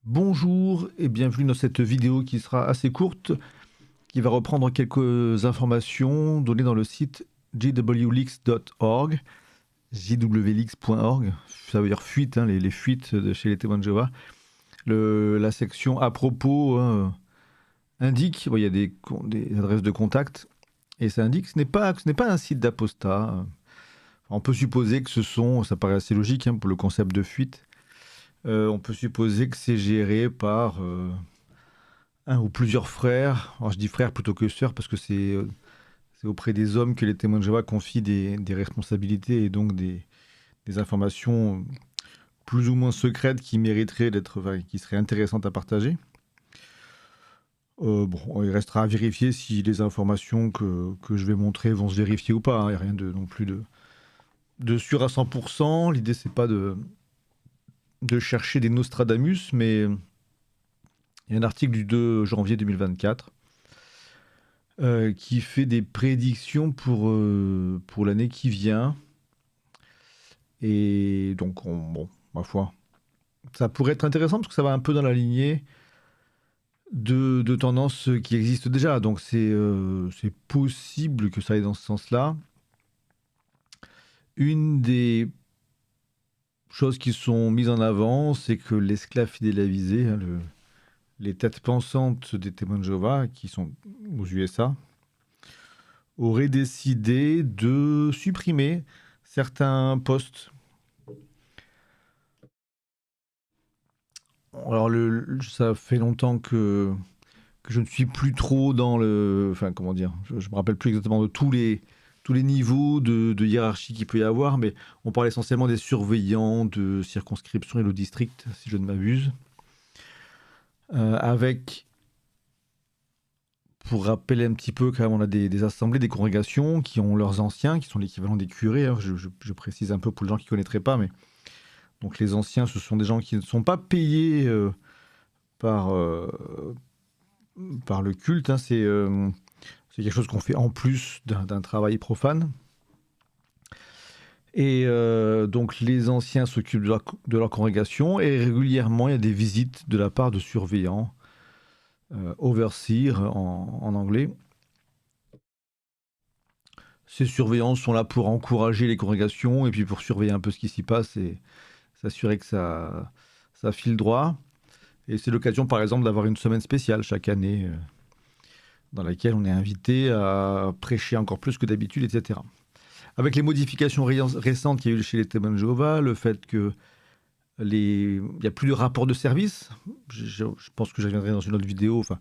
Bonjour et bienvenue dans cette vidéo qui sera assez courte, qui va reprendre quelques informations données dans le site jwleaks.org, jwleaks.org, ça veut dire fuite, hein, les fuites de chez les témoins de Jéhovah. La section à propos indique, bon, il y a des adresses de contact, et ça indique que ce n'est pas un site d'apostat. On peut supposer que ça paraît assez logique hein, pour le concept de fuite. On peut supposer que c'est géré par un ou plusieurs frères. Alors je dis frères plutôt que sœurs parce que c'est auprès des hommes que les témoins de Jéhovah confient des responsabilités et donc des informations plus ou moins secrètes qui mériteraient qui seraient intéressantes à partager. Bon, il restera à vérifier si les informations que je vais montrer vont se vérifier ou pas, hein. Il n'y a rien non plus de sûr à 100%. L'idée, c'est pas de chercher des Nostradamus, mais il y a un article du 2 janvier 2024 qui fait des prédictions pour l'année qui vient. Et donc, bon, ma foi, ça pourrait être intéressant parce que ça va un peu dans la lignée de tendances qui existent déjà. Donc, c'est possible que ça aille dans ce sens-là. Une des choses qui sont mises en avant, c'est que l'esclave fidèle avisé, hein, les têtes pensantes des témoins de Jéhovah, qui sont aux USA, auraient décidé de supprimer certains postes. Alors, ça fait longtemps que je ne suis plus trop dans le... Enfin, comment dire, je ne me rappelle plus exactement de tous les niveaux de hiérarchie qu'il peut y avoir, mais on parle essentiellement des surveillants de circonscription et le district, si je ne m'abuse. Avec, pour rappeler un petit peu, quand même, on a des assemblées, des congrégations qui ont leurs anciens, qui sont l'équivalent des curés. Hein, je précise un peu pour les gens qui ne connaîtraient pas, mais donc les anciens, ce sont des gens qui ne sont pas payés par, par le culte, hein, c'est quelque chose qu'on fait en plus d'un travail profane. Et donc les anciens s'occupent de leur congrégation et régulièrement il y a des visites de la part de surveillants, overseers en anglais. Ces surveillants sont là pour encourager les congrégations et puis pour surveiller un peu ce qui s'y passe et s'assurer que ça file droit. Et c'est l'occasion par exemple d'avoir une semaine spéciale chaque année dans laquelle on est invité à prêcher encore plus que d'habitude, etc. Avec les modifications récentes qu'il y a eu chez les témoins de Jéhovah, le fait que il n'y a plus de rapport de service, je pense que je reviendrai dans une autre vidéo, enfin,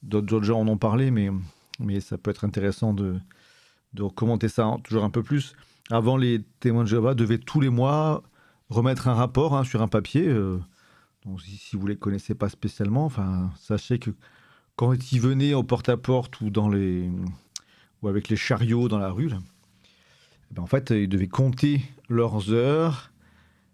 d'autres gens en ont parlé, mais ça peut être intéressant de commenter ça toujours un peu plus. Avant, les témoins de Jéhovah devaient tous les mois remettre un rapport hein, sur un papier. Donc, si vous ne les connaissez pas spécialement, enfin, sachez que quand ils venaient au porte-à-porte ou avec les chariots dans la rue, là, ben en fait, ils devaient compter leurs heures,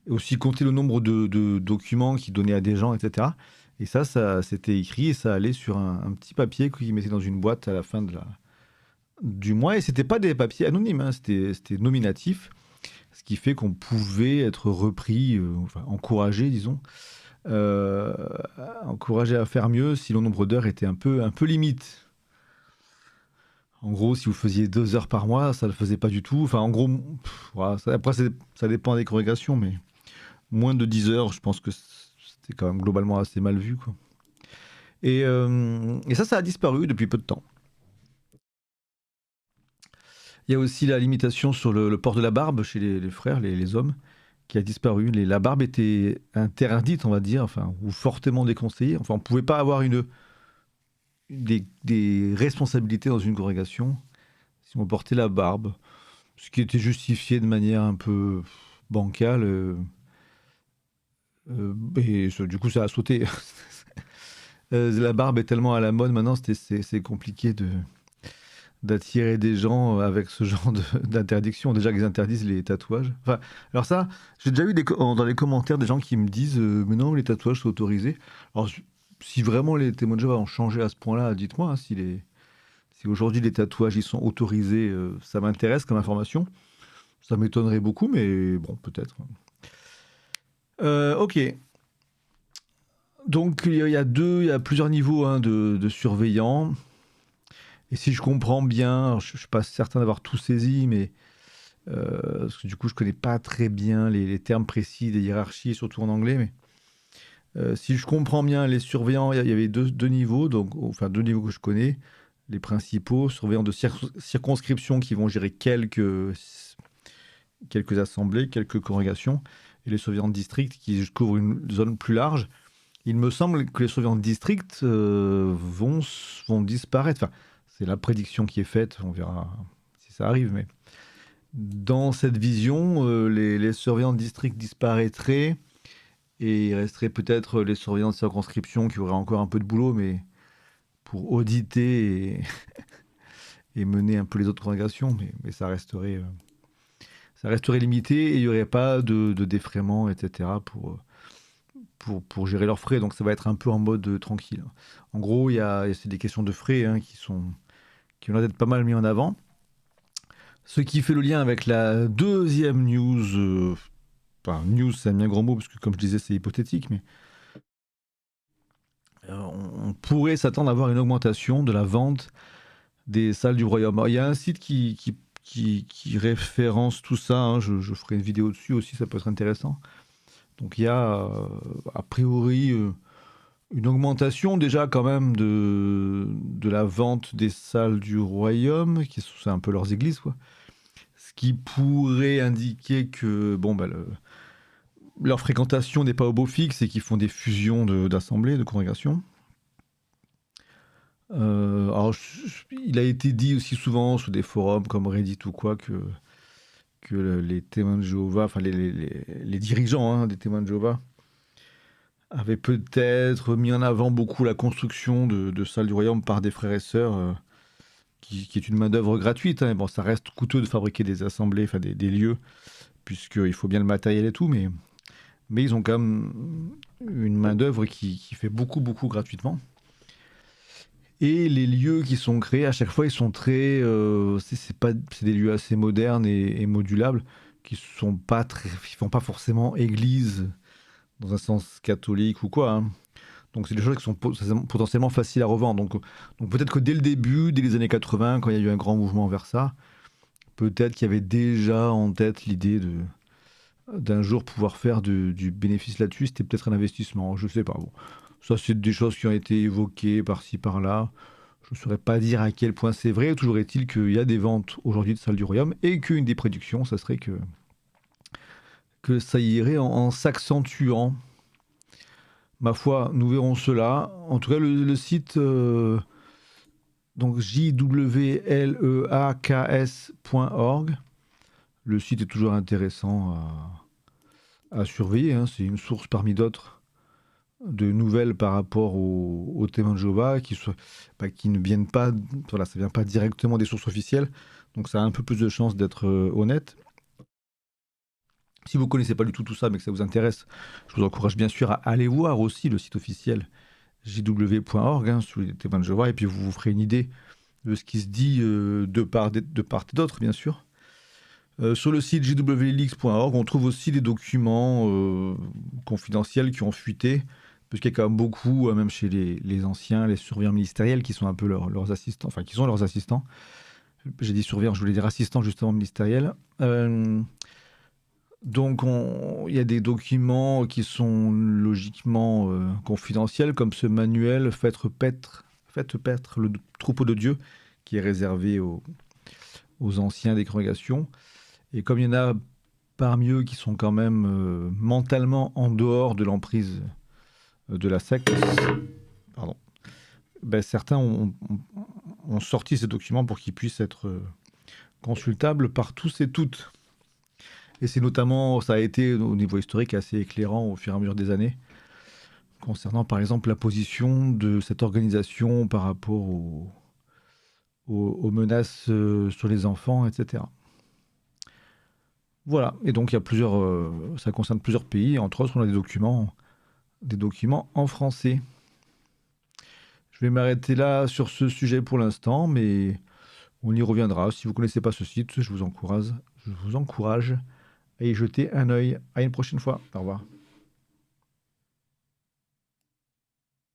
et aussi compter le nombre de documents qu'ils donnaient à des gens, etc. Et ça c'était écrit et ça allait sur un petit papier qu'ils mettaient dans une boîte à la fin du mois. Et c'était pas des papiers anonymes, hein, c'était nominatif, ce qui fait qu'on pouvait être repris, enfin encouragé, disons, euh, encouragé à faire mieux si le nombre d'heures était un peu limite. En gros, si vous faisiez 2 heures par mois, ça ne le faisait pas du tout. Enfin, en gros, voilà, après, ça dépend des congrégations, mais moins de 10 heures, je pense que c'était quand même globalement assez mal vu, quoi. Et ça a disparu depuis peu de temps. Il y a aussi la limitation sur le port de la barbe chez les frères, les hommes, qui a disparu. La barbe était interdite, on va dire, enfin, ou fortement déconseillée. Enfin, on ne pouvait pas avoir des responsabilités dans une congrégation si on portait la barbe, ce qui était justifié de manière un peu bancale. Du coup, ça a sauté. La barbe est tellement à la mode maintenant, c'est compliqué d'attirer des gens avec ce genre d'interdiction. Déjà qu'ils interdisent les tatouages. Enfin, alors ça, j'ai déjà eu dans les commentaires des gens qui me disent mais non, les tatouages sont autorisés. Alors, si vraiment les témoins de Jéhovah ont changé à ce point-là, dites-moi hein, si aujourd'hui les tatouages ils sont autorisés, ça m'intéresse comme information. Ça m'étonnerait beaucoup, mais bon, peut-être. Ok. Donc il y a plusieurs niveaux hein, de surveillants. Et si je comprends bien, alors, je ne suis pas certain d'avoir tout saisi, mais parce que du coup je connais pas très bien les termes précis des hiérarchies, surtout en anglais, mais si je comprends bien, les surveillants, il y avait deux niveaux, donc, enfin deux niveaux que je connais. Les principaux, surveillants de circonscription qui vont gérer quelques assemblées, quelques congrégations, et les surveillants de district qui couvrent une zone plus large. Il me semble que les surveillants de district vont disparaître. Enfin, c'est la prédiction qui est faite, on verra si ça arrive, mais dans cette vision, les surveillants de district disparaîtraient et il resterait peut-être les surveillants de circonscription qui auraient encore un peu de boulot, mais pour auditer et mener un peu les autres congrégations, mais ça resterait limité et il n'y aurait pas de défraiement, etc. Pour gérer leurs frais. Donc ça va être un peu en mode tranquille. En gros, c'est des questions de frais hein, qui ont l'air d'être pas mal mis en avant. Ce qui fait le lien avec la deuxième news. Enfin, news, c'est un bien grand mot, parce que comme je disais, c'est hypothétique, mais on pourrait s'attendre à avoir une augmentation de la vente des salles du royaume. Alors, il y a un site qui référence tout ça, hein, je ferai une vidéo dessus aussi, ça peut être intéressant. Donc il y a a priori une augmentation déjà quand même de la vente des salles du royaume, qui c'est un peu leurs églises, quoi. Ce qui pourrait indiquer que bon, bah, leur fréquentation n'est pas au beau fixe et qu'ils font des fusions d'assemblées, de congrégations. Alors, il a été dit aussi souvent sur des forums comme Reddit ou quoi que les témoins de Jéhovah, enfin les dirigeants hein, des témoins de Jéhovah, avaient peut-être mis en avant beaucoup la construction de salles du royaume par des frères et sœurs, qui est une main-d'œuvre gratuite. Hein. Bon, ça reste coûteux de fabriquer des assemblées, enfin des lieux, puisqu'il faut bien le matériel et tout, mais ils ont quand même une main-d'œuvre qui fait beaucoup, beaucoup gratuitement. Et les lieux qui sont créés, à chaque fois, ils sont très. C'est des lieux assez modernes et modulables, qui sont pas très. Ils font pas forcément église dans un sens catholique ou quoi. Hein. Donc, c'est des choses qui sont potentiellement faciles à revendre. Donc peut-être que dès le début, dès les années 80, quand il y a eu un grand mouvement vers ça, peut-être qu'il y avait déjà en tête l'idée d'un jour pouvoir faire du bénéfice là-dessus. C'était peut-être un investissement, je sais pas. Bon. Ça, c'est des choses qui ont été évoquées par-ci, par-là. Je ne saurais pas dire à quel point c'est vrai. Toujours est-il qu'il y a des ventes aujourd'hui de salles du royaume et qu'une des prédictions, ça serait que ça irait en s'accentuant. Ma foi, nous verrons cela. En tout cas, le site donc jwleks.org. Le site est toujours intéressant à surveiller. Hein. C'est une source parmi d'autres de nouvelles par rapport aux témoins de Jéhovah qui ne viennent pas, voilà, ça vient pas directement des sources officielles, donc ça a un peu plus de chances d'être honnête. Si vous connaissez pas du tout ça, mais que ça vous intéresse, je vous encourage bien sûr à aller voir aussi le site officiel jw.org hein, sur les témoins de Jéhovah, et puis vous vous ferez une idée de ce qui se dit de part et d'autre, bien sûr. Sur le site jwleaks.org, on trouve aussi des documents confidentiels qui ont fuité, parce qu'il y a quand même beaucoup, même chez les anciens, les surveillants ministériels, qui sont un peu leurs assistants, enfin qui sont leurs assistants. J'ai dit surveillants, je voulais dire assistants justement ministériels. Donc il y a des documents qui sont logiquement confidentiels, comme ce manuel Faites paître le troupeau de Dieu, qui est réservé aux anciens des congrégations. Et comme il y en a parmi eux qui sont quand même mentalement en dehors de l'emprise de la secte, pardon, ben certains ont sorti ces documents pour qu'ils puissent être consultables par tous et toutes. Et c'est notamment, ça a été au niveau historique assez éclairant au fur et à mesure des années, concernant par exemple la position de cette organisation par rapport aux menaces sur les enfants, etc. Voilà, et donc il y a ça concerne plusieurs pays, entre autres on a des documents en français. Je vais m'arrêter là sur ce sujet pour l'instant, mais on y reviendra. Si vous ne connaissez pas ce site, je vous encourage à y jeter un œil. À une prochaine fois. Au revoir.